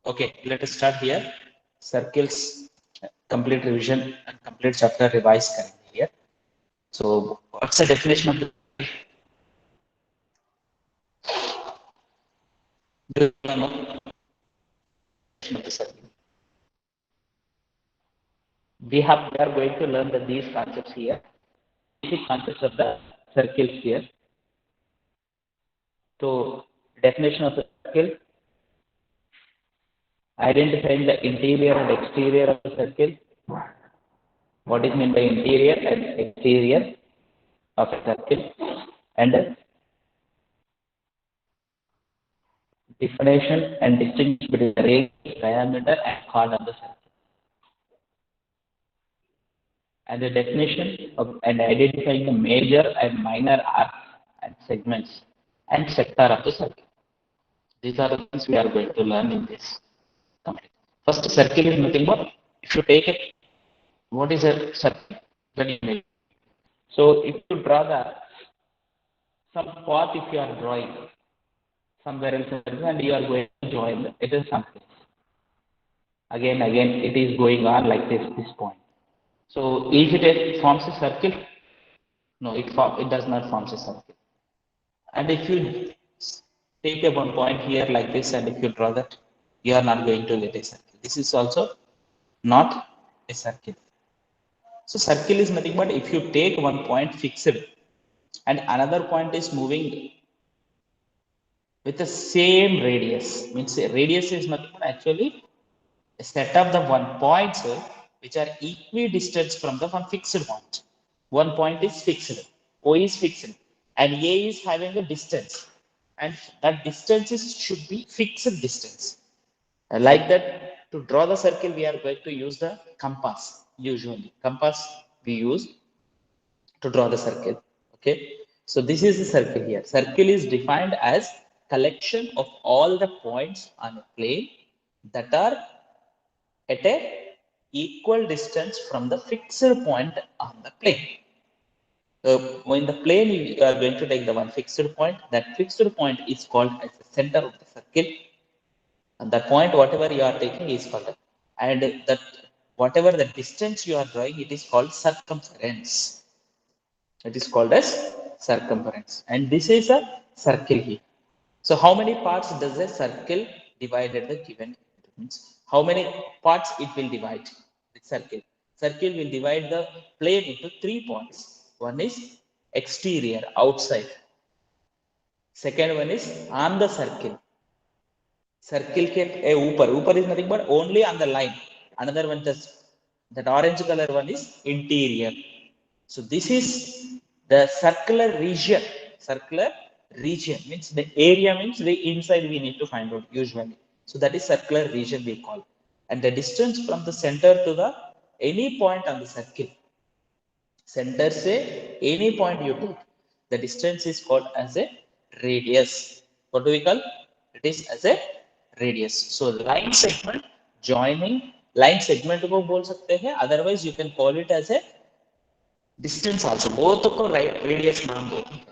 Okay, let us start here. Circles, complete revision and complete chapter revise currently here. So, what's the definition of the do you know definition of the circle? We are going to learn these concepts here. Basic concepts of the circles here. So, definition of the circle, identifying the interior and exterior of the circle. What is meant by interior and exterior of a circle, and definition and distinction between the radius, diameter, and chord of the circle, and the definition of and identifying the major and minor arcs and segments and sector of the circle. These are the things we are going to learn in this topic. First, circle is nothing but if you take it, what is a circle? Then you make. So if you draw some path, if you are drawing somewhere else and you are going to join, it is something. Again, it is going on like this point. So is it forms a circle? No, it does not form a circle. And if you take a one point here like this, and if you draw that, you are not going to get a circle. This is also not a circle. So circle is nothing but if you take one point fixed and another point is moving with the same radius, means radius is nothing but actually a set of the one points which are equidistant from the one fixed point. One point is fixed, O is fixed, and A is having a distance, and that distance should be fixed distance. Like that, to draw the circle, we are going to use the compass. Usually, compass we use to draw the circle. Okay, so this is the circle here. Circle is defined as collection of all the points on a plane that are at a equal distance from the fixed point on the plane. In the plane, you are going to take the one fixed point. That fixed point is called as the center of the circle. And the point, whatever you are taking, is called, and that whatever the distance you are drawing, it is called circumference. It is called as circumference. And this is a circle here. So how many parts does a circle divided the given means? How many parts it will divide the circle? Circle will divide the plane into 3 points. One is exterior, outside. Second one is on the circle. Circle के ऊपर is nothing but only on the line. Another one, that orange color one is interior. So this is the circular region. Circular region means the area, means the inside we need to find out usually. So that is circular region we call. And the distance from the center to the any point on the circle. Center say any point you take. The distance is called as a radius. What do we call? It is as a radius. So line segment joining, line segment को बोल सकते हैं. Otherwise you can call it as a distance also. Both को radius नाम देते हैं.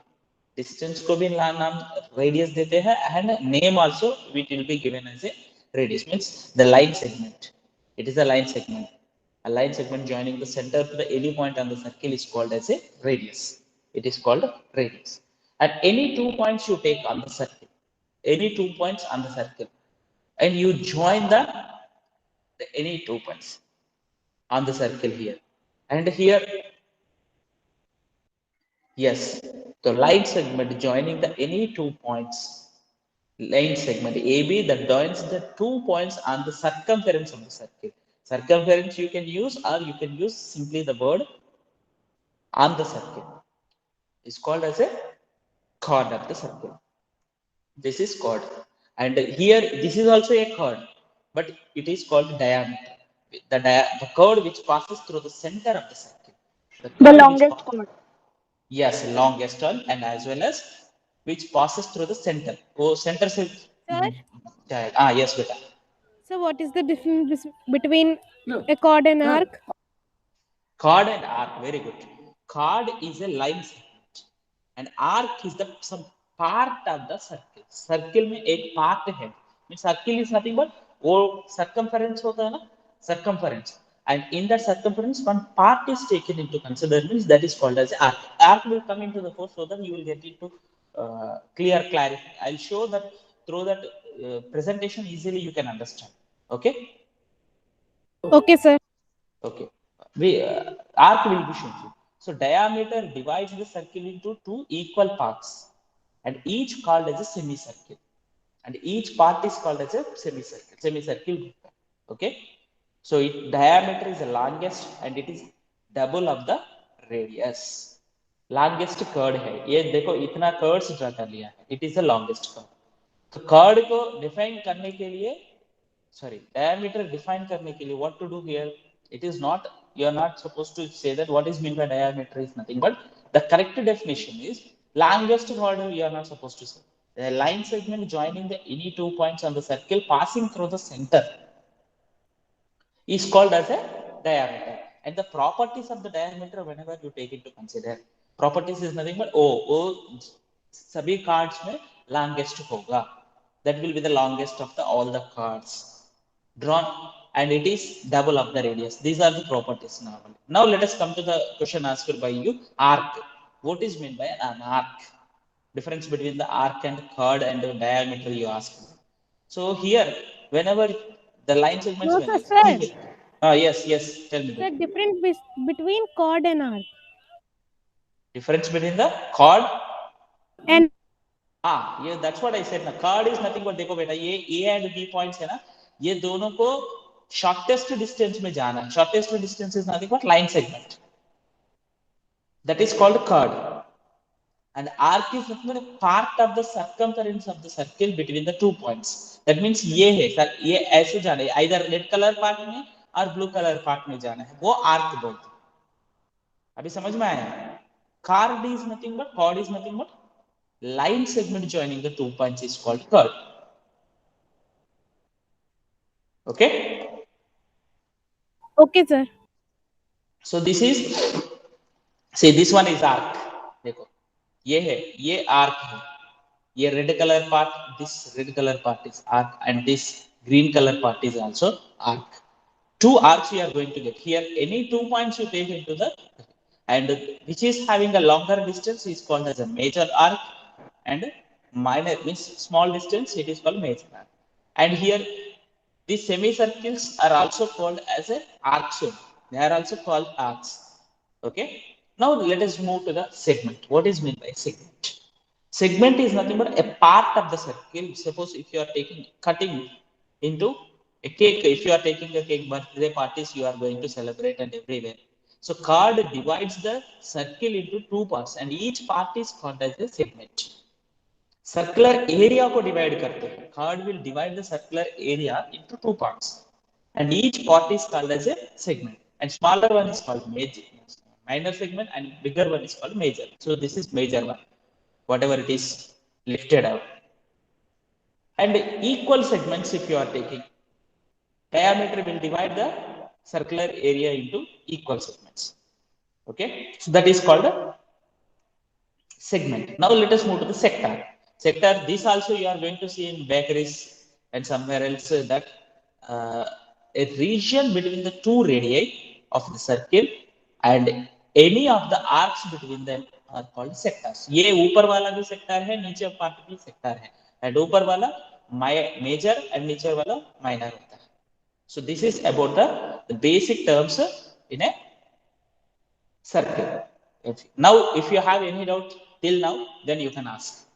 Distance को भी नाम radius देते हैं, and name also it will be given as a radius, means the line segment. It is a line segment. A line segment joining the center to the any point on the circle is called as a radius. It is called radius. And any 2 points you take on the circle, any 2 points on the circle, and you join the any 2 points on the circle here, and here, yes, the line segment joining the any 2 points, line segment AB that joins the 2 points on the circumference of the circle. Circumference you can use, or you can use simply the word on the circle. Is called as a chord of the circle. This is chord, and here this is also a chord, but it is called diameter. The chord which passes through the center of the circle. The The chord which longest passes, chord. yes, longest one, and as well as which passes through the center. Oh, center से Sir, yes, beta. so what is the difference between a chord and arc? Chord and arc, very good. Chord is a line segment, and arc is the some part of the circle. Circle में एक part है. Means circle is nothing but वो circumference होता है ना, circumference, and in that circumference one part is taken into consideration, that is called as arc. Arc will come into the force so that you will get into clear clarity. I'll show that through that presentation easily you can understand. Okay. Okay, sir. Okay. We arc will be shown. So diameter divides the circle into two equal parts, and each called as a semicircle. And each part is called as a semicircle. Semicircle. Okay. So diameter is the longest, and it is double of the radius. Longest curd है. ये देखो इतना curds draw कर लिया है. It is the longest curd. तो curd को define करने के लिए, sorry, diameter define करने के लिए, what to do here? It is not, you are not supposed to say that what is meant by diameter is nothing, but the correct definition is longest chord. You are not supposed to say the line segment joining the any 2 points on the circle passing through the center is called as a diameter. And the properties of the diameter, whenever you take into consider, properties is nothing but o सभी cards में longest होगा. That will be the longest of the all the cards drawn, and it is double of the radius. These are the properties normally. Now let us come to the question asked by you. Arc. What is meant by an arc? Difference between the arc and chord and the diameter you asked. So here, whenever the line segments, No, when you sir. see, yes, tell me. The difference between chord and arc. Difference between the chord And yeah, that's what I said ना. Chord is nothing but, देखो बेटा, ये A and B points है ना, ये दोनों को shortest distance में जाना है. Shortest distance is nothing but line segment. That is called chord. And arc is nothing but a part of the circumference of the circle between the 2 points. That means ये है sir, ये ऐसे जाना है, either red color part में और blue color part में जाना है, वो arc बोलते हैं. अभी समझ में आया? Chord is nothing but line segment joining the 2 points is called chord. Okay. okay, sir. So this is, say this one is arc. देखो ये है, ये arc है, ये red color part, this red color part is arc, and this green color part is also arc. Two arcs you are going to get here. Any 2 points you take into the, and which is having a longer distance is called as a major arc, and minor means small distance, it is called major arc. And here these semicircles are also called as a arcs. They are also called arcs. Okay. Now let us move to the segment. What is meant by segment? Segment is nothing but a part of the circle. Suppose if you are cutting into a cake, if you are taking a cake birthday parties you are going to celebrate and everywhere. So chord divides the circle into 2 parts, and each part is called as a segment. Circular area को divide करते हैं. Chord will divide the circular area into 2 parts, and each part is called as a segment. And smaller one is called minor segment, and bigger one is called major. So this is major one, whatever it is lifted out. And equal segments, if you are taking, diameter will divide the circular area into equal segments. Okay, so that is called a segment. Now let us move to the sector. Sector, this also you are going to see in bakeries and somewhere else, that a region between the two radii of the circle and any of the arcs between them are called sectors. ये ऊपर वाला भी sector है, नीचे part भी sector है, and ऊपर वाला major and नीचे वाला minor होता है. So this is about the basic terms in a circle. Now if you have any doubt till now, then you can ask.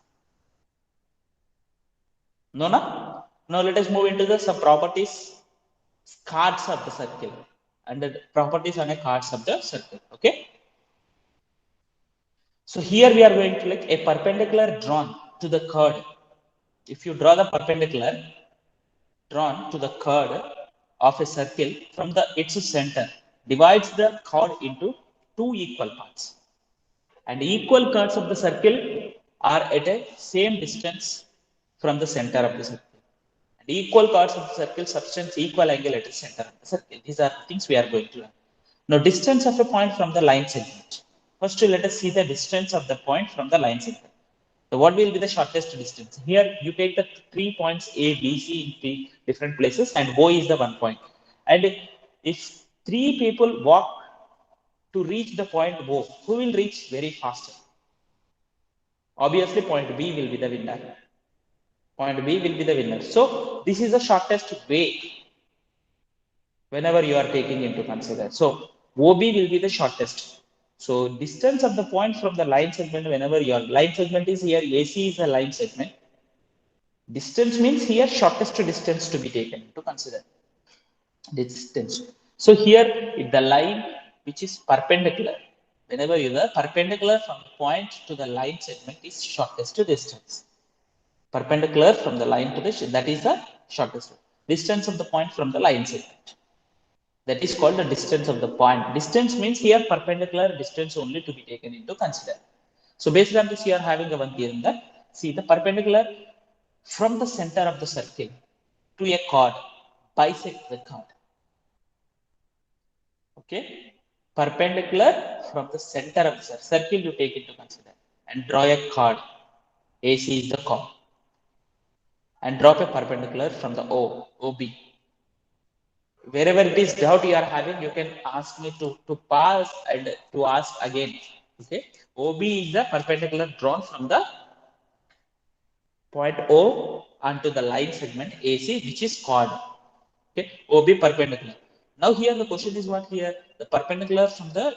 No? Now let us move into the some properties, chords of the circle, and the properties on a chords of the circle. Okay. So here we are going to like a perpendicular drawn to the chord. If you draw the perpendicular drawn to the chord of a circle from its center, divides the chord into two equal parts, and equal chords of the circle are at a same distance from the center of the circle. And equal chords of the circle subtend equal angle at the center of the circle. These are the things we are going to learn. Now, distance of a point from the line segment. First, let us see the distance of the point from the line segment. So what will be the shortest distance? Here you take the 3 points A, B, C in three different places, and O is the 1 point. And if three people walk to reach the point O, who will reach very faster? Obviously, point B will be the winner. Point B will be the winner. So this is the shortest way whenever you are taking into consider. So OB will be the shortest. So distance of the point from the line segment, whenever your line segment is here, AC is a line segment. Distance means here shortest distance to be taken into consider. Distance. So here the line which is perpendicular, whenever you are perpendicular from the point to the line segment is shortest distance. Perpendicular from the line to the, that is the shortest distance of the point from the line segment. That is called the distance of the point. Distance means here perpendicular distance only to be taken into consider. So based on this, you are having a one theorem that see the perpendicular from the center of the circle to a chord bisect the chord. Okay, perpendicular from the center of the circle you take into consider and draw a chord. AC is the chord, and drop a perpendicular from the OB. Wherever it is doubt you are having, you can ask me to pause and to ask again. Okay, OB is the perpendicular drawn from the point O onto the line segment AC, which is chord. Okay, OB perpendicular. Now here the question is what here? The perpendicular from the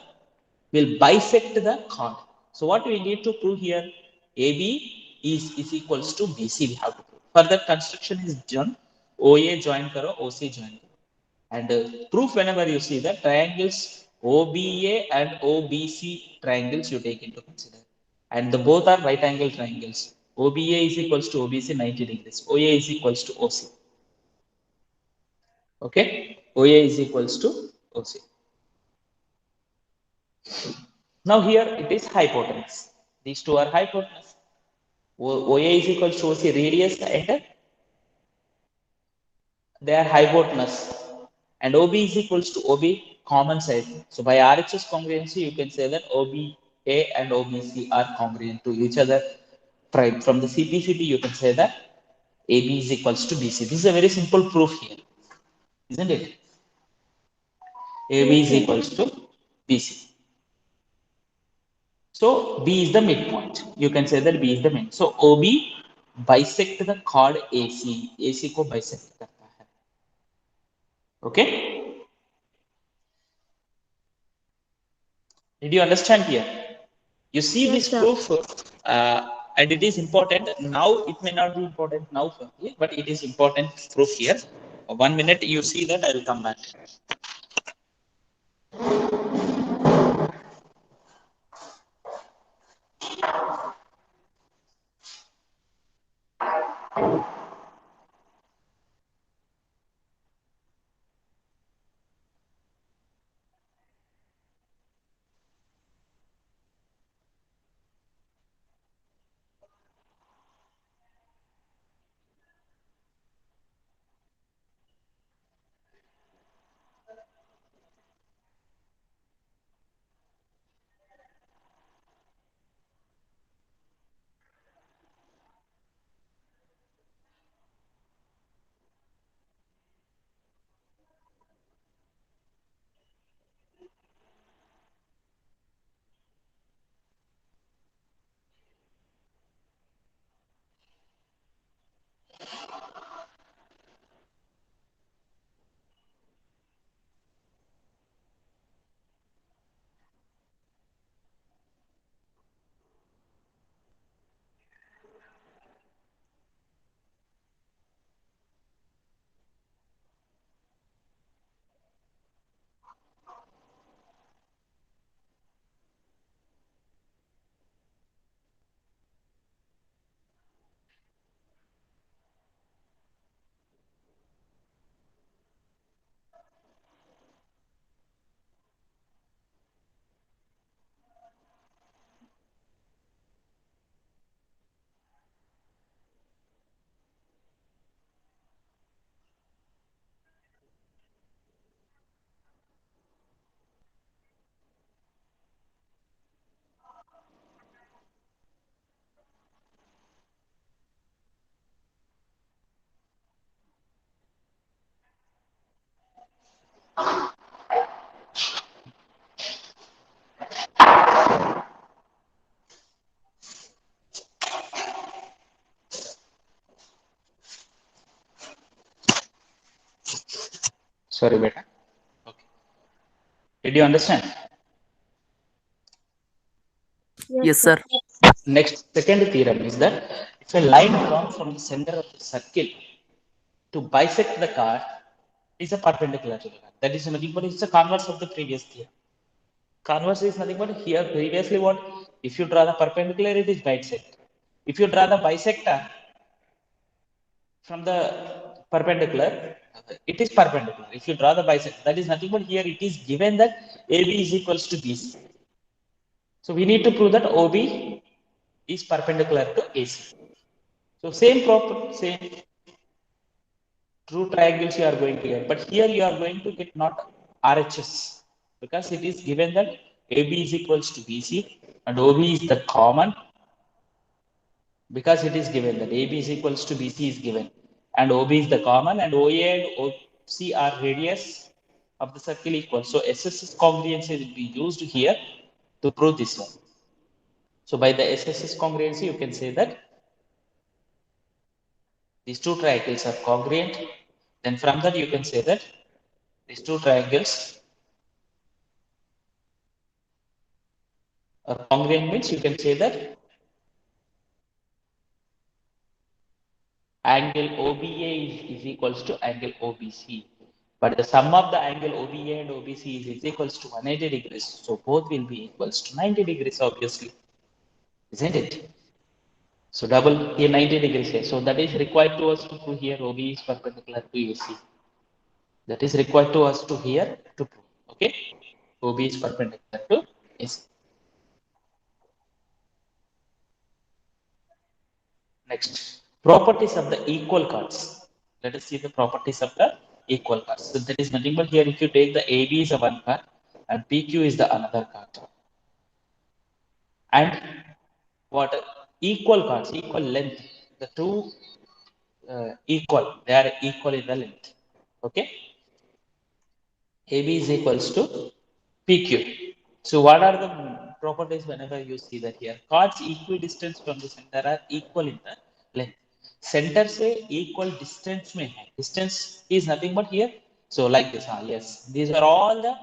will bisect the chord. So what we need to prove here? AB is equals to BC. We have to prove. Further construction is done. OA join karo, OC join karo. And proof whenever you see the triangles OBA and OBC triangles you take into consider. And the both are right angle triangles. OBA is equals to OBC 90 degrees. OA is equals to OC. Okay. OA is equals to OC. Now here it is hypotenuse. These two are hypotenuse. OA is equals to OC radius and they are hypotenuse. And OB is equals to OB common side. So by RHS congruency, you can say that OBA and OBC are congruent to each other. From the CPCT, you can say that AB is equals to BC. This is a very simple proof here, isn't it? AB Yes, is sir. equals to BC. So B is the midpoint. You can say that B is the midpoint. So OB bisect the chord AC. AC को bisect करता है. Okay. Did you understand here? You see Yes, this sir. proof, and it is important. Now it may not be important now for me, but it is important proof here. 1 minute, you see that I will come back. Sorry, beta. Okay. Did you understand? Yes, sir. Next, second theorem is that if a line drawn from the center of the circle to bisect the card is a perpendicular to the card. That is nothing but it's a converse of the previous theorem. Converse is nothing but here previously what? If you draw the perpendicular, it is bisect. If you draw the bisector from the perpendicular, it is perpendicular. If you draw the bisector, that is nothing but here it is given that AB is equals to BC. So we need to prove that OB is perpendicular to AC. So same true triangles you are going to get, but here you are going to get not RHS because it is given that AB is equals to BC and OB is the common because it is given that AB is equals to BC is given and OB is the common and OA and OC are radius of the circle equal. So SSS congruency will be used here to prove this one. So by the SSS congruency, you can say that these two triangles are congruent. Then from that, you can say that these two triangles are congruent means you can say that angle OBA is equals to angle OBC. But the sum of the angle OBA and OBC is equals to 180 degrees. So both will be equals to 90 degrees, obviously. Isn't it? So double here 90 degrees here. So that is required to us to prove here OB is perpendicular to AC. That is required to us to here to prove. Okay. OB is perpendicular to AC. Next, properties of the equal chords. Let us see the properties of the equal chords. So that is nothing but here if you take the AB is a one chord and PQ is the another chord. And what equal chords, equal length, the two equal, they are equal in the length. Okay. AB is equals to PQ. So what are the properties whenever you see that here? Chords equidistant from the center are equal in the length. Center say equal distance may have. Distance is nothing but here. So like this, yes. These are all the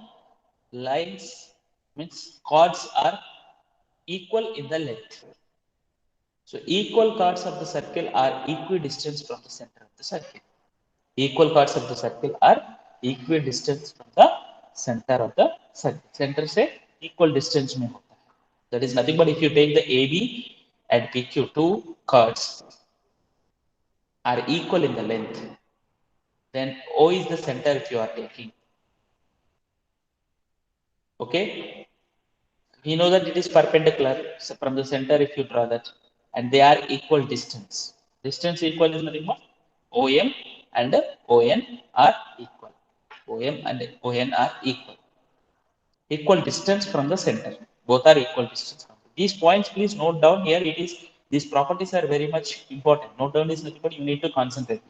lines, means chords are equal in the length. So equal chords of the circle are equidistant from the center of the circle. Equal chords of the circle are equidistant from the center of the circle. Center से equal distance में होता है. That is nothing but if you take the AB and PQ, two chords are equal in the length, then O is the center if you are taking. Okay, we know that it is perpendicular so from the center if you draw that, and they are equal distance. Distance equal is nothing but OM and ON are equal. OM and ON are equal. Equal distance from the center. Both are equal distance. These points, please note down here. It is these properties are very much important. Note down is nothing but you need to concentrate.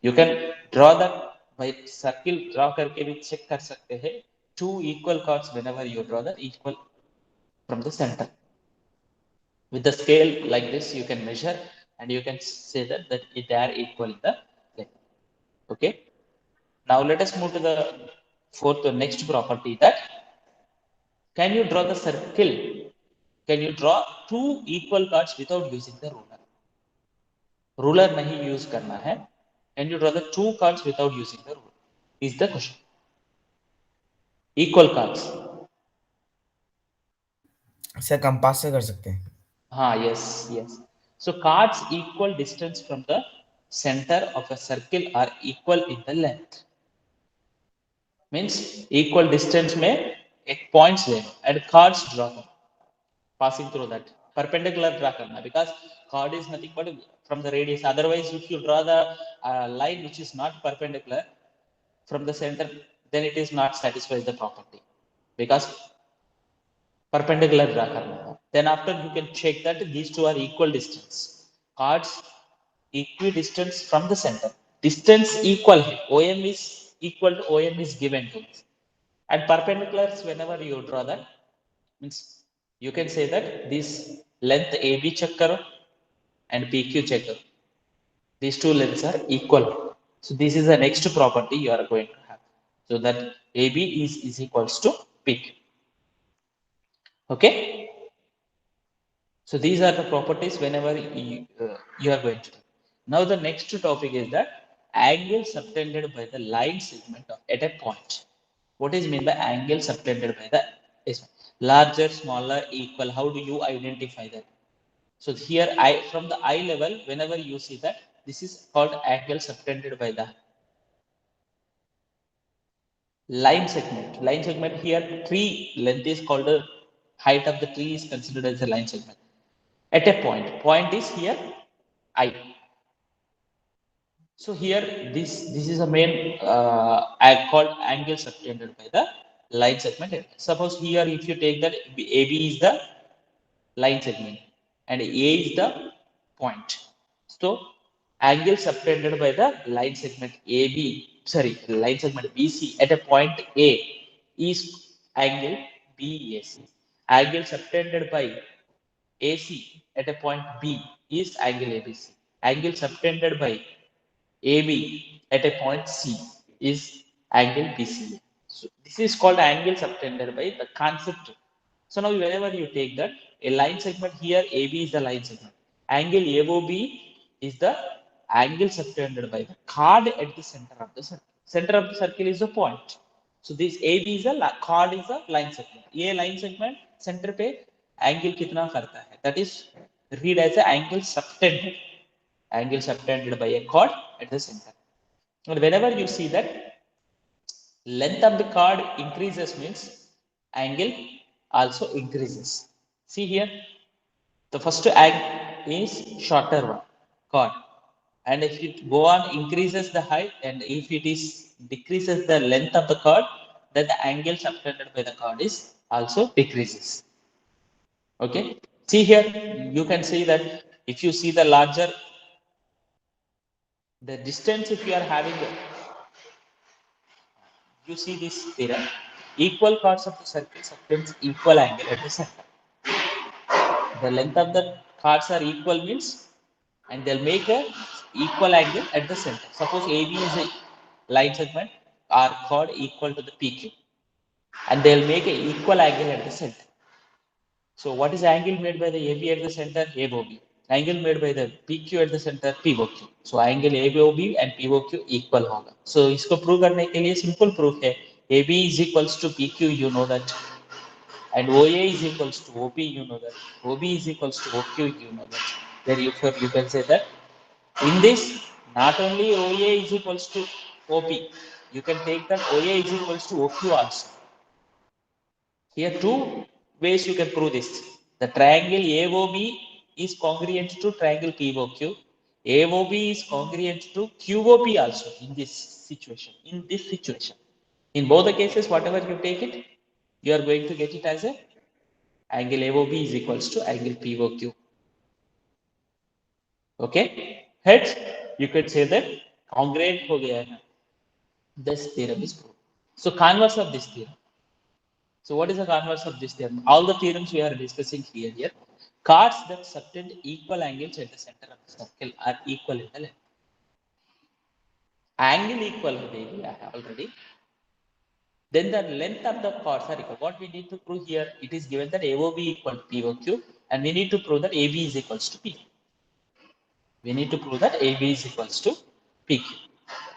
You can draw that by circle draw करके भी check कर सकते हैं. Two equal chords whenever you draw the equal from the center. With the scale like this, you can measure and you can say that they are equal in the length. Okay. Now let us move to the fourth or next property that can you draw the circle? Can you draw two equal chords without using the ruler? Ruler नहीं use करना है. Can you draw the two chords without using the ruler? Is the question. Equal chords. Sir compass से कर सकते हैं. हाँ, yes. So chords equal distance from the center of a circle are equal in the length. Means equal distance में एक points ले and chords draw करो. Passing through that perpendicular draw करना because chord is nothing but from the radius. Otherwise, if you draw the line which is not perpendicular from the center, then it is not satisfies the property because perpendicular draw करना. Then after you can check that these two are equal distance. Chords equidistant from the center. Distance equal है. OM is equal to OM is given to us. And perpendiculars whenever you draw that means you can say that this length AB check karo and PQ check karo. These two lengths are equal. So this is the next property you are going to have. So that AB is equals to PQ. Okay. So these are the properties whenever you are going to do. Now the next topic is that angle subtended by the line segment at a point. What is mean by angle subtended by the larger, smaller, equal? How do you identify that? So here I from the eye level, whenever you see that, this is called angle subtended by the line segment. Line segment here, tree length is called the height of the tree is considered as a line segment. At a point, point is here I. So here this is a main called angle subtended by the line segment. Suppose here if you take that AB is the line segment and A is the point. So angle subtended by the line segment AB, sorry, line segment BC at a point A is angle BAC. Angle subtended by AC at a point B is angle ABC. Angle subtended by AB at a point C is angle BCA. So this is called angle subtended by the concept. So now whenever you take that, a line segment here, AB is the line segment. Angle AOB is the angle subtended by the chord at the center of the circle. Center of the circle is the point. So this AB is a chord is a line segment. A line segment center पे angle कितना करता है? That is read as a angle subtended. Angle subtended by a chord at the center. And whenever you see that length of the chord increases means angle also increases. See here, the first angle is shorter one chord, and if it go on increases the height, and if it is decreases the length of the chord, then the angle subtended by the chord is also decreases. Okay, see here you can see that if you see the larger the distance, if you are having you see this theorem, equal chords of the circle subtends equal angle at the center. The length of the chords are equal means, and they'll make a equal angle at the center. Suppose AB is a line segment, our chord equal to the PQ, and they'll make an equal angle at the center. So what is angle made by the AB at the center? AOB. Angle made by the PQ at the center? POQ. So angle AOB and POQ equal होगा. So इसको prove करने के लिए simple proof है. AB is equals to PQ, you know that, and OA is equals to OP, you know that. OB is equals to OQ, you know that. Therefore you can say that in this not only OA is equals to OP, you can take that OA is equals to OQ also. Here two ways you can prove this. The triangle AOB is congruent to triangle POQ. AOB is congruent to QOP also in this situation. In both the cases, whatever you take it, you are going to get it as a angle AOB is equals to angle POQ. Okay? Hence, you could say that congruent ho gaya hai. This theorem is proved. So converse of this theorem. So what is the converse of this theorem? All the theorems we are discussing here. Chords that subtend equal angles at the center of the circle are equal in the length. Angle equal already. Then the length of the chords are equal. What we need to prove here? It is given that AOB equal to POQ, and we need to prove that AB is equals to PQ. We need to prove that AB is equals to PQ.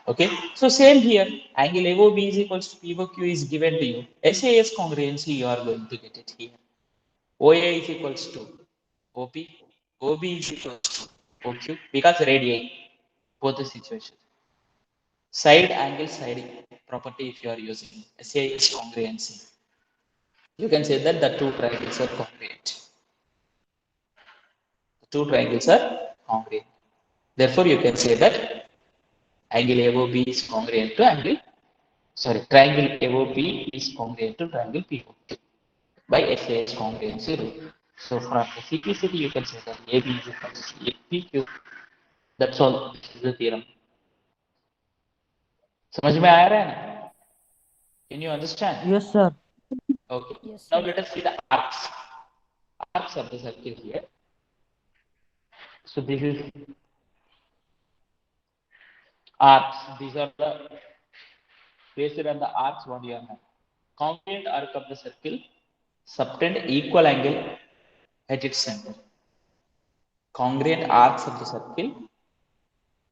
Okay, so same here, angle AOB is equals to POQ is given to you. SAS congruency, you are going to get it here. OA is equals to OP, OB is equals to OQ because radii, both the situations. Side angle side property, if you are using SAS congruency, you can say that the two triangles are congruent. The two triangles are congruent. Therefore, you can say that angle AOB is congruent to angle, triangle AOB is congruent to triangle POQ by SAS congruency rule. So from the CPCT, you can say that AB is equal to PQ. That's all. This is the theorem. समझ में आ रहा है ना? Can you understand? Yes, sir. Okay. Yes, Now sir. let us see the arcs. Arcs of the circle here. So this is arcs. These are the based on the arcs what you have. Congruent arc of the circle subtend equal angle at its center. Congruent arcs of the circle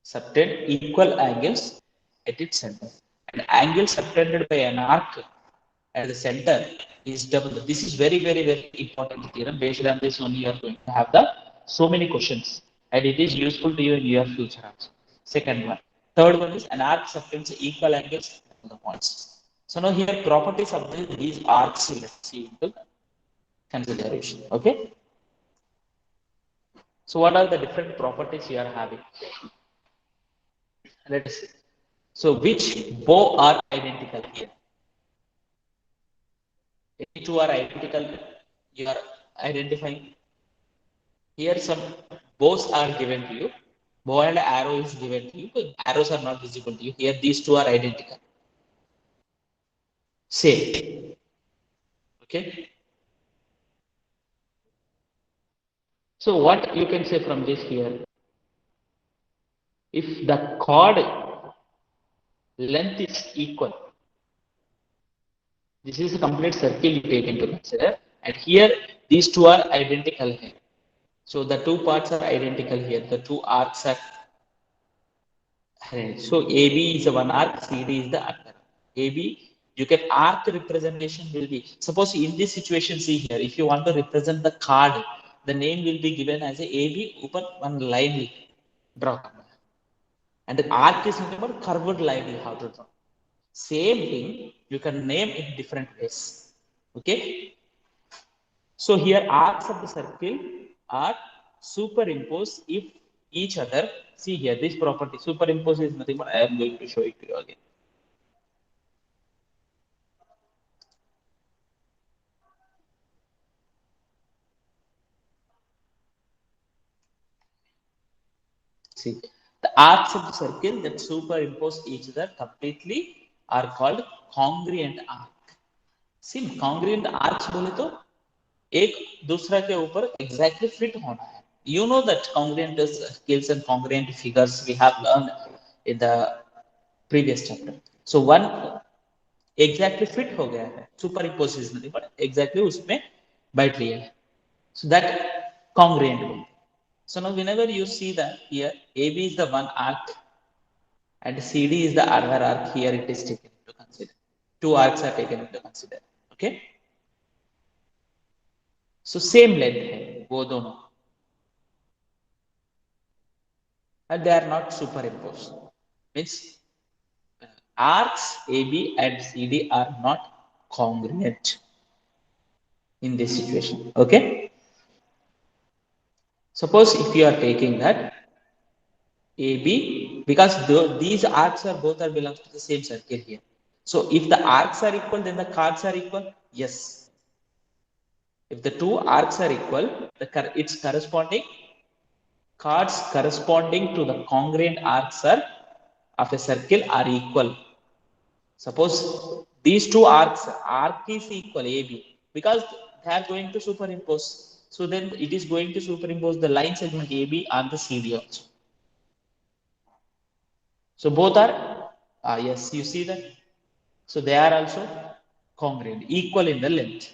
subtend equal angles at its center. And angle subtended by an arc at the center is double. This is very, very, very important theorem. Based on this only you are going to have the so many questions, and it is useful to you in your future also. Second one. Third one is an arc subtends equal angles to the points. So now here properties of these arcs let's see into consideration. Okay. So what are the different properties you are having? Let us see. So which bow are identical here? Any two are identical. You are identifying. Here some bows are given to you. Bow and arrow is given to you, but arrows are not visible to you. Here these two are identical. Same. Okay. So what you can say from this here? If the chord length is equal, this is a complete circle you take into consider, and here these two are identical here. So the two parts are identical here. The two arcs are identical. So AB is the one arc, CD is the other. AB, you can arc representation will be, suppose in this situation, see here, if you want to represent the card, the name will be given as a AB, open one line draw. And the arc is nothing but curved line you have to draw. Same thing, you can name it different ways. Okay. So here arcs of the circle are superimposed if each other. See here, this property superimpose is nothing but I am going to show it to you again. See, the arcs of the circle that superimpose each other completely are called congruent arc. See, congruent arcs बोले तो एक दूसरा के ऊपर exactly fit होना है. You know that congruent scales and congruent figures we have learned in the previous chapter. So one exactly fit हो गया है, superimpose नहीं but exactly उसमें बैठ लिया है. So that congruent. So now whenever you see that here AB is the one arc and CD is the other arc, here it is taken into consider. Two arcs are taken into consider. Okay. So same length है वो दोनों, and they are not superimposed. Means arcs AB and CD are not congruent in this situation. Okay. Suppose if you are taking that AB, because these arcs are both are belongs to the same circle here. So if the arcs are equal, then the chords are equal. Yes. If the two arcs are equal, its corresponding chords corresponding to the congruent arcs are of a circle are equal. Suppose these two arcs, arc is equal AB, because they are going to superimpose. So then it is going to superimpose the line segment AB on the CD also. So both are, yes, you see that. So they are also congruent, equal in the length.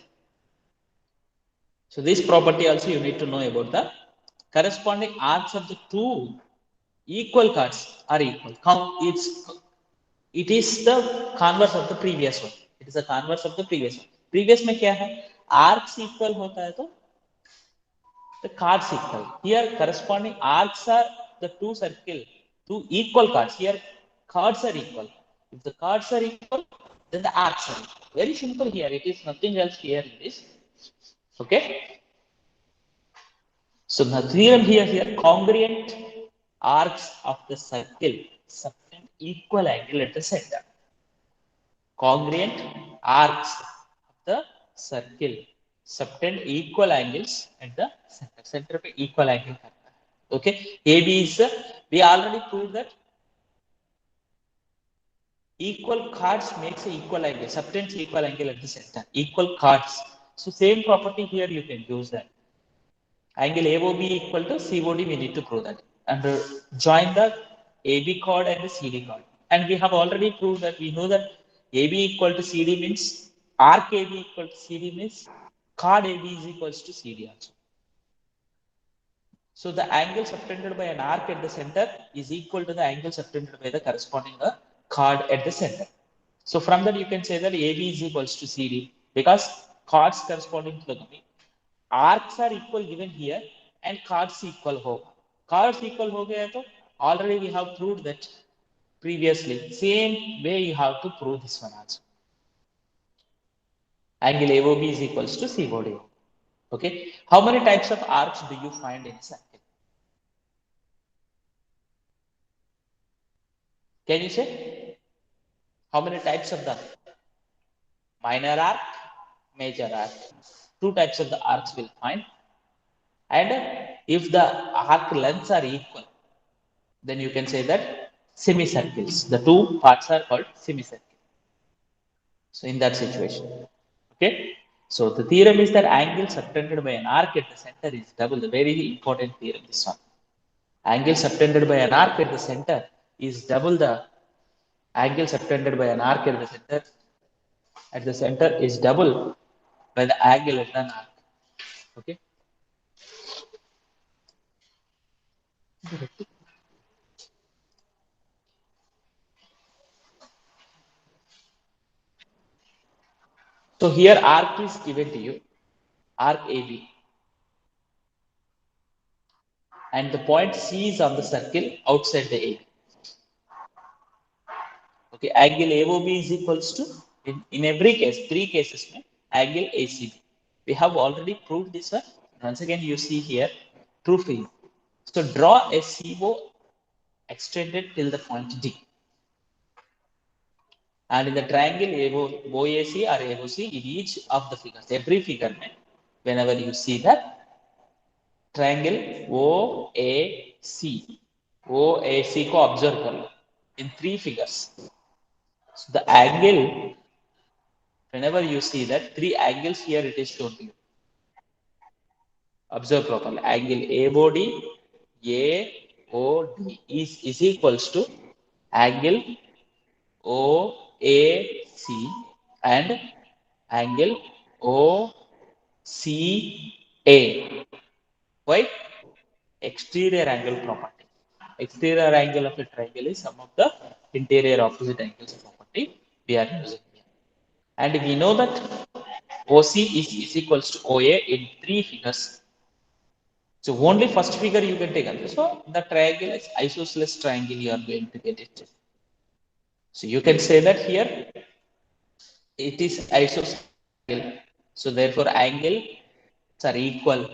So this property also you need to know about the corresponding arcs of the two equal chords are equal. It is the converse of the previous one. It is the converse of the previous one. Previous में क्या है? Arcs equal होता है तो the chords equal. Here corresponding arcs are the two circle, two equal chords. Here chords are equal. If the chords are equal, then the arcs are equal. Very simple here. It is nothing else here in this. Okay. So the theorem here congruent arcs of the circle subtend equal angle at the center. Congruent arcs of the circle subtend equal angles at the center. Center पे equal angle करता है. Okay. AB is we already proved that equal chords makes an equal angle, subtends equal angle at the center. Equal chords. So same property here you can use that. Angle AOB equal to COD, we need to prove that. And join the AB chord and the CD chord. And we have already proved that we know that AB equal to CD means arc AB equal to CD means chord AB is equals to CD also. So the angle subtended by an arc at the center is equal to the angle subtended by the corresponding chord at the center. So from that you can say that AB is equals to CD because chords corresponding to the arcs are equal given here and chords equal hoga. Chords equal ho gaya to already we have proved that previously. Same way you have to prove this one also. Angle AOB is equals to COD. Okay. How many types of arcs do you find in circle? Can you say? How many types of the minor arc, major arc? Two types of the arcs will find. And if the arc lengths are equal, then you can say that semicircles. The two parts are called semicircle. So in that situation, okay. So the theorem is that angle subtended by an arc at the center is double. The very important theorem, this one. Angle subtended by an arc at the center is double the angle subtended by an arc at the center is double by the angle at an arc. Okay. So here arc is given to you, arc AB, and the point C is on the circle outside the AB. Okay, angle AOB is equals to, in every case, three cases, angle ACB. We have already proved this one. Once again, you see here, proof is. So draw a CO extended till the point D. And in the triangle OAC or AOC, in each of the figures, every figure, whenever you see that triangle OAC, OAC को observe कर लो in three figures. So the angle, whenever you see that three angles here, it is shown to you. Observe properly. Angle AOD is equals to angle OAC and angle OCA. Why? Exterior angle property. Exterior angle of a triangle is sum of the interior opposite angles property we are using here. And we know that OC is equals to OA in three figures. So only first figure you can take. So the triangle is isosceles triangle, you are going to get it. So you can say that here it is isosceles triangle. So therefore angles are equal.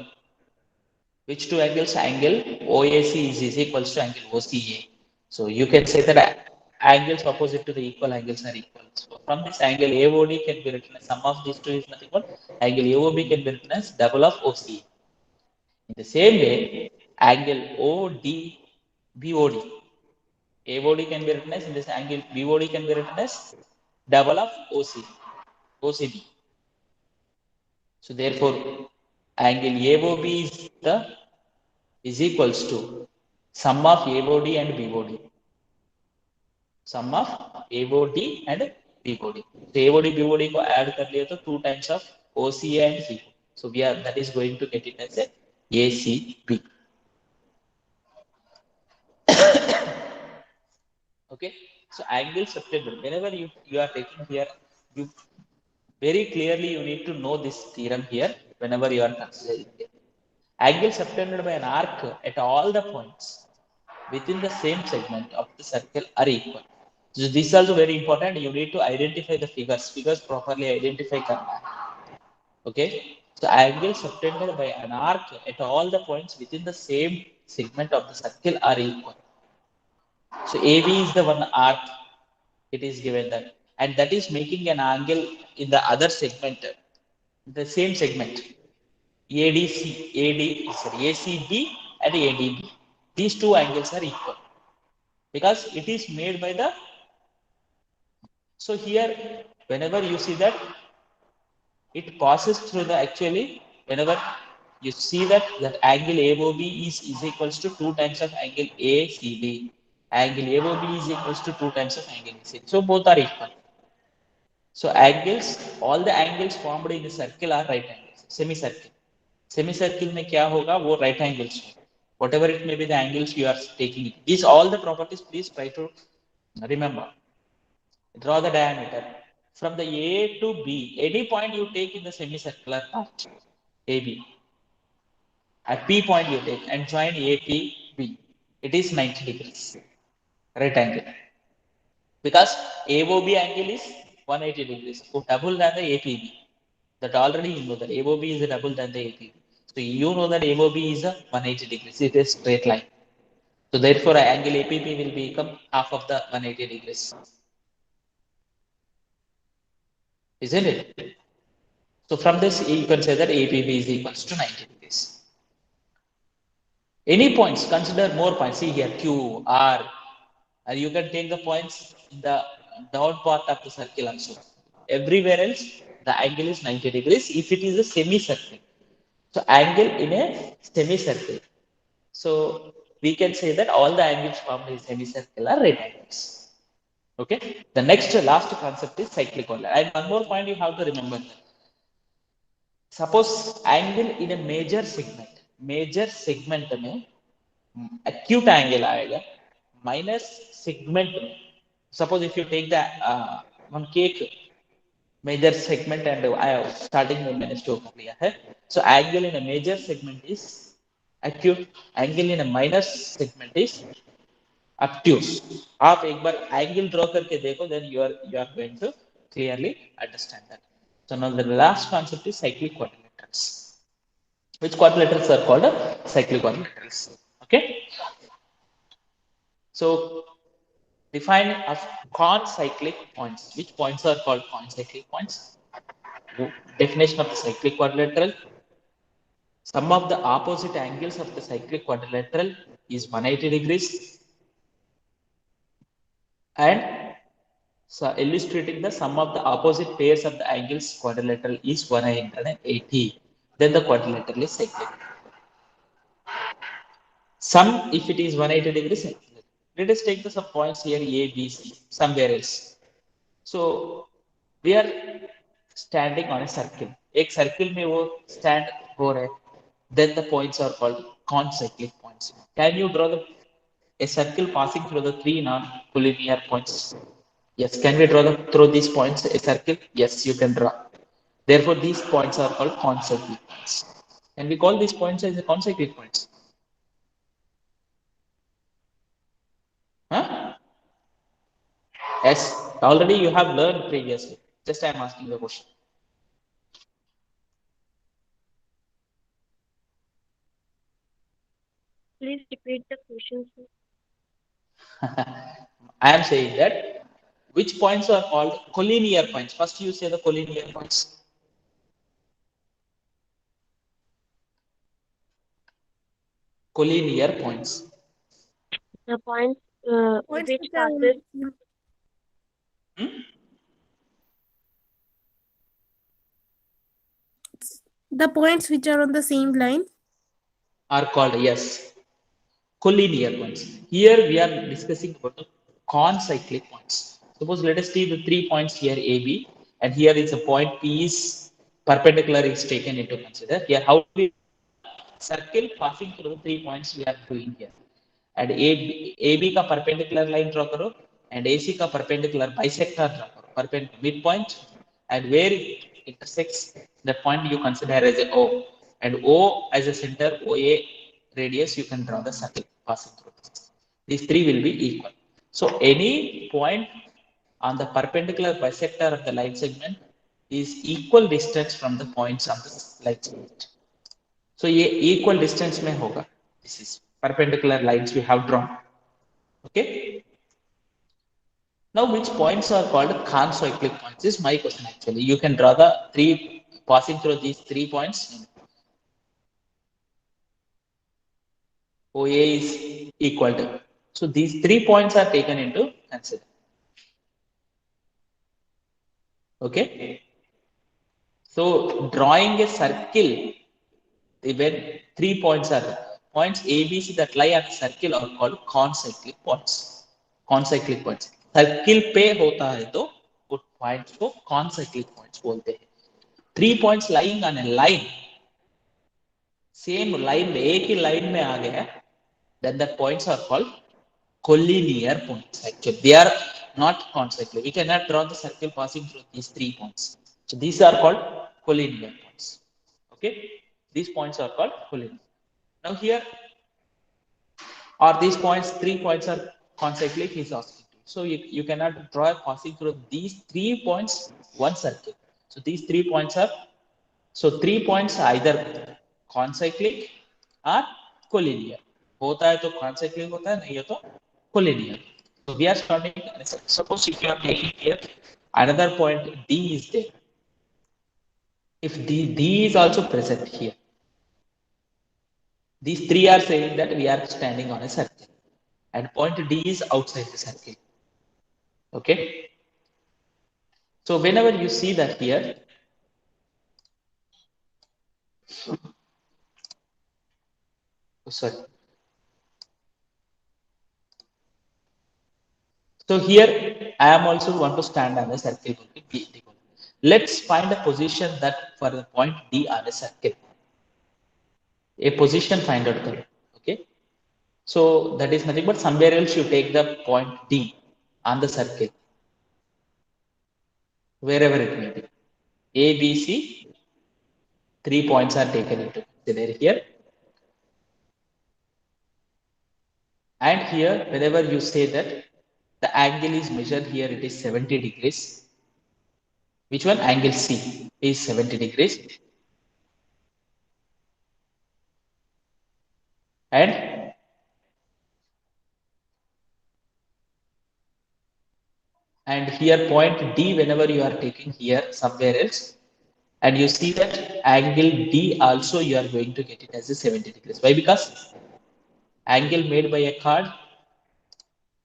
Which two angles? Angle OAC is equals to angle OCA. So you can say that angles opposite to the equal angles are equal. So from this angle AOD can be written as sum of these two is nothing but angle AOB can be written as double of OCA. In the same way, angle OD BOD. AOD can be written as in this angle BOD can be written as double of OCB. So therefore, angle AOB is equals to sum of AOD and BOD. Sum of AOD and BOD. So AOD BOD को add कर लिया तो 2 times of OCA and C. So that is going to get it as a ACB. Okay. So angle subtended. Whenever you are taking here, you very clearly you need to know this theorem here whenever you are considering it. Angle subtended by an arc at all the points within the same segment of the circle are equal. So this is also very important. You need to identify the figures properly identify karna. Okay. So angle subtended by an arc at all the points within the same segment of the circle are equal. So AB is the one arc. It is given that, and that is making an angle in the other segment, the same segment. ACB and ADB. These two angles are equal because it is made by the. So here, whenever you see that, it passes through the actually. Whenever you see that angle AOB is equals to 2 times of angle ACB. Angle AOB is equals to 2 times of angle ACB. So both are equal. So angles, all the angles formed in a circle are right angles. Semicircle में क्या होगा, वो right angles. Whatever it may be the angles you are taking. These all the properties, please try to remember. Draw the diameter from the A to B. Any point you take in the semicircular part, AB. At P point you take and join APB. It is 90 degrees, right angle. Because AOB angle is 180 degrees. So double than the APB. That already you know that AOB is double than the APB. So you know that AOB is a 180 degrees. It is straight line. So therefore, angle APB will become half of the 180 degrees. Isn't it? So from this, you can say that APB is equals to 90 degrees. Any points, consider more points. See here, Q, R, and you can take the points in the down part of the circle also. Everywhere else, the angle is 90 degrees if it is a semicircle. So angle in a semicircle. So we can say that all the angles formed in semicircle are right angles. Okay. The next last concept is cyclic quadrilateral. And one more point you have to remember. Suppose angle in a major segment में acute angle आएगा, minus segment में. Suppose if you take the one cake major segment and starting में मैंने show कर लिया है. So angle in a major segment is acute, angle in a minor segment is obtuse. आप एक बार angle draw करके देखो, then you are going to clearly understand that. So now the last concept is cyclic quadrilaterals. Which quadrilaterals are called cyclic quadrilaterals? Okay. So define of concyclic points. Which points are called concyclic points? Definition of the cyclic quadrilateral. Sum of the opposite angles of the cyclic quadrilateral is 180 degrees. And so illustrating the sum of the opposite pairs of the angles quadrilateral is 180. Then the quadrilateral is cyclic. Sum if it is 180 degrees. Let us take the some points here A, B, C, somewhere else. So we are standing on a circle. एक circle में वो stand हो रहे. Then the points are called concyclic points. Can you draw a circle passing through the three non-collinear points? Yes. Can we draw through these points a circle? Yes, you can draw. Therefore, these points are called concyclic points. Can we call these points as a concyclic points? Huh? Yes. Already you have learned previously. Just I am asking the question. Please repeat the question, sir. I am saying that which points are called collinear points. First you say the collinear points. Collinear points. The points Points which which are passes. the points which are on the same line Are called, yes, collinear points. Here we are discussing about the concyclic points. Suppose let us see the 3 points here AB, and here is a point P is perpendicular is taken into consider. Here how we circle passing through the 3 points we are doing here, and AB का perpendicular line draw करो and AC का perpendicular bisector draw करो, perpendicular midpoint, and where it intersects that point you consider as a O, and O as a center, OA radius, you can draw the circle passing through this. These three will be equal. So any point on the perpendicular bisector of the line segment is equal distance from the points on the line segment. So ये equal distance में होगा. This is perpendicular lines we have drawn. Okay. Now which points are called concyclic points? This is my question actually. You can draw the three passing through these 3 points. OA is equal to. So these 3 points are taken into consider. Okay. So drawing a circle, when 3 points are there, points A, B, C that lie on a circle are called concyclic points. Concyclic points. Circle पे होता है तो वो points को कॉन्सेक्टिव points बोलते हैं. 3 points lying on a line, same line में, एक ही लाइन में आ गया, then the points are called collinear points. Actually, they are not consecutive. We cannot draw the circle passing through these 3 points. So these are called collinear points. Okay, these points are called collinear. Now here, are these points, 3 points are consecutive? Is asking. So you cannot draw passing through these 3 points one circle. So these 3 points are, so 3 points are either consecutive or collinear. होता है तो consecutive होता है, नहीं है तो collinear. So we are starting. Suppose if you are taking here another point D is there. If D is also present here, these three are saying that we are standing on a circle, and point D is outside the circle. Okay. So whenever you see that here, sorry. So here I am also want to stand on a circle. Let's find a position that for the point D on a circle. A position find out. Okay. So that is nothing but somewhere else you take the point D on the circle. Wherever it may be. A, B, C, 3 points are taken into consider here. And here, whenever you say that the angle is measured here, it is 70 degrees. Which one? Angle C is 70 degrees. And here point D, whenever you are taking here somewhere else, and you see that angle D also you are going to get it as a 70 degrees. Why? Because angle made by a chord,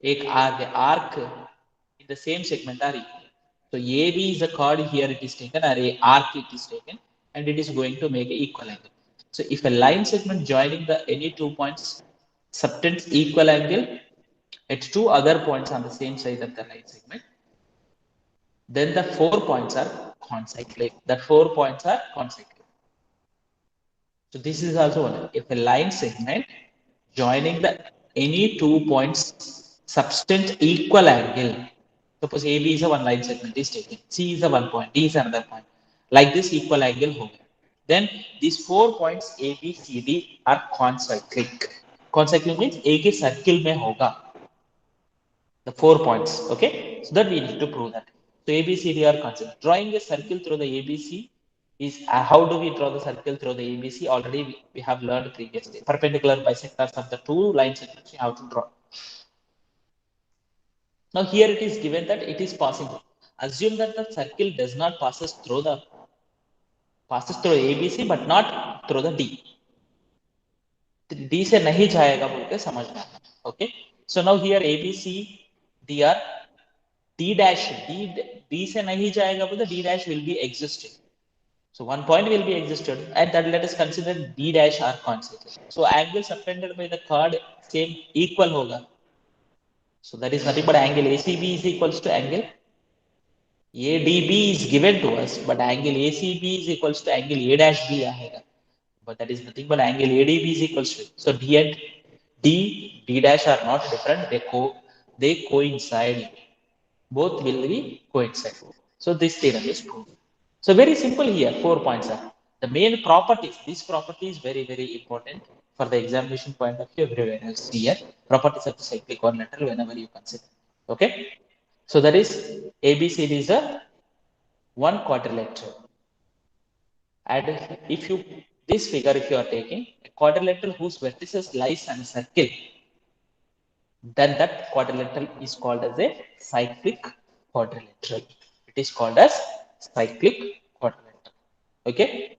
the arc in the same segment are equal. So AB is a chord, here it is taken, or a arc it is taken, and it is going to make an equal angle. So if a line segment joining the any 2 points subtends equal angle at 2 other points on the same side of the line segment, then the 4 points are consecutive. The 4 points are consecutive. So this is also one. If a line segment joining the any 2 points subtend equal angle, suppose AB is a one line segment is taken, C is a 1 point, D is another point, like this equal angle hoga. Then these 4 points A, B, C, D are consecutive. Consecutive means एक ही circle में होगा. The 4 points, okay? So that we need to prove that. So ABCD are consecutive. Drawing a circle through the ABC is how do we draw the circle through the ABC? Already we have learned previously. Perpendicular bisectors of the two line segments you have to draw. Now here it is given that it is passing. Assume that the circle does not passes through ABC but not through the D. D से नहीं जाएगा बोल के समझना. Okay. So now here ABC, D are D dash, D से नहीं जाएगा बोल D dash will be existing. So one point will be existed, and that let us consider D dash are consecutive. So angle subtended by the chord same equal होगा. So that is nothing but angle ACB is equals to angle ADB is given to us, but angle ACB is equals to angle A dash B आएगा. But that is nothing but angle ADB is equals to. So D and D dash are not different. They coincide. Both will be coincide. So this theorem is proved. So very simple here. 4 points are the main properties. This property is very important for the examination point of view. Everywhere else here, properties of the cyclic quadrilateral whenever you consider. Okay. So that is ABCD is a one quadrilateral. And if you this figure, if you are taking a quadrilateral whose vertices lies on a circle, then that quadrilateral is called as a cyclic quadrilateral. It is called as cyclic quadrilateral. Okay.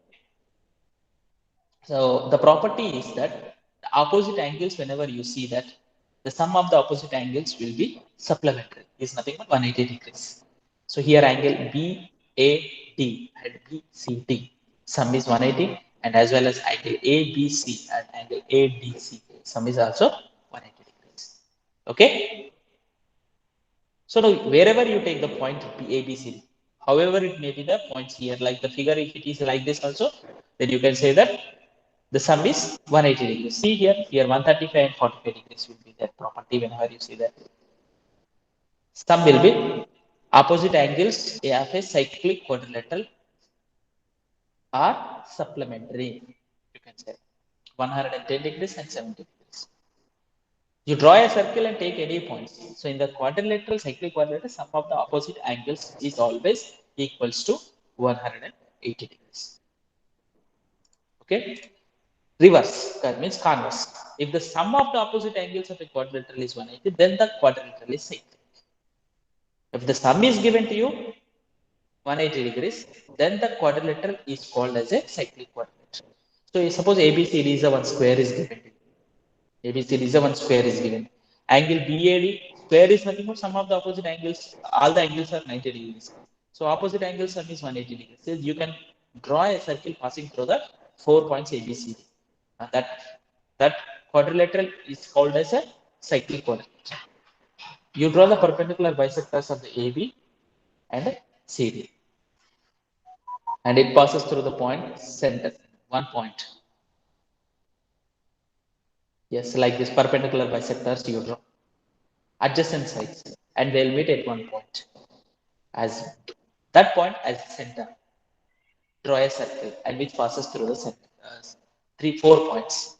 So the property is that the opposite angles, whenever you see that, the sum of the opposite angles will be supplementary. Is nothing but 180 degrees. So here angle BAD and BCD sum is 180, and as well as angle ABC and angle ADC sum is also 180 degrees. Okay. So now wherever you take the point A, B, C, D, however it may be the points here, like the figure, if it is like this also, then you can say that the sum is 180 degrees. See here, 135 and 45 degrees will be that property whenever you see that. Sum will be opposite angles of a cyclic quadrilateral are supplementary. You can say 110 degrees and 70 degrees. You draw a circle and take any points. So in the quadrilateral, cyclic quadrilateral, sum of the opposite angles is always equals to 180 degrees. Okay. Reverse, that means converse. If the sum of the opposite angles of a quadrilateral is 180, then the quadrilateral is cyclic. If the sum is given to you 180 degrees, then the quadrilateral is called as a cyclic quadrilateral. So suppose ABCD is a one square is given to you. ABCD is a one square is given. Angle BAD square is nothing but sum of the opposite angles. All the angles are 90 degrees. So opposite angle sum is 180 degrees. So you can draw a circle passing through the 4 points ABCD. That quadrilateral is called as a cyclic quadrilateral. You draw the perpendicular bisectors of the AB and CD, and it passes through the point center, one point. Yes, like this perpendicular bisectors you draw adjacent sides, and they'll meet at one point. As that point as center, draw a circle and which passes through the center, 4 points.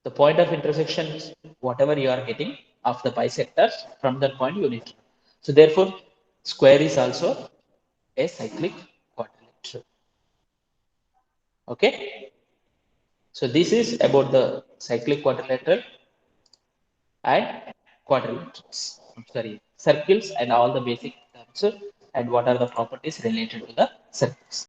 The point of intersection is whatever you are getting of the bisectors, from that point you need to. So therefore, square is also a cyclic quadrilateral. Okay. So this is about the cyclic quadrilateral and quadrilaterals. I'm sorry, circles and all the basic terms and what are the properties related to the circles.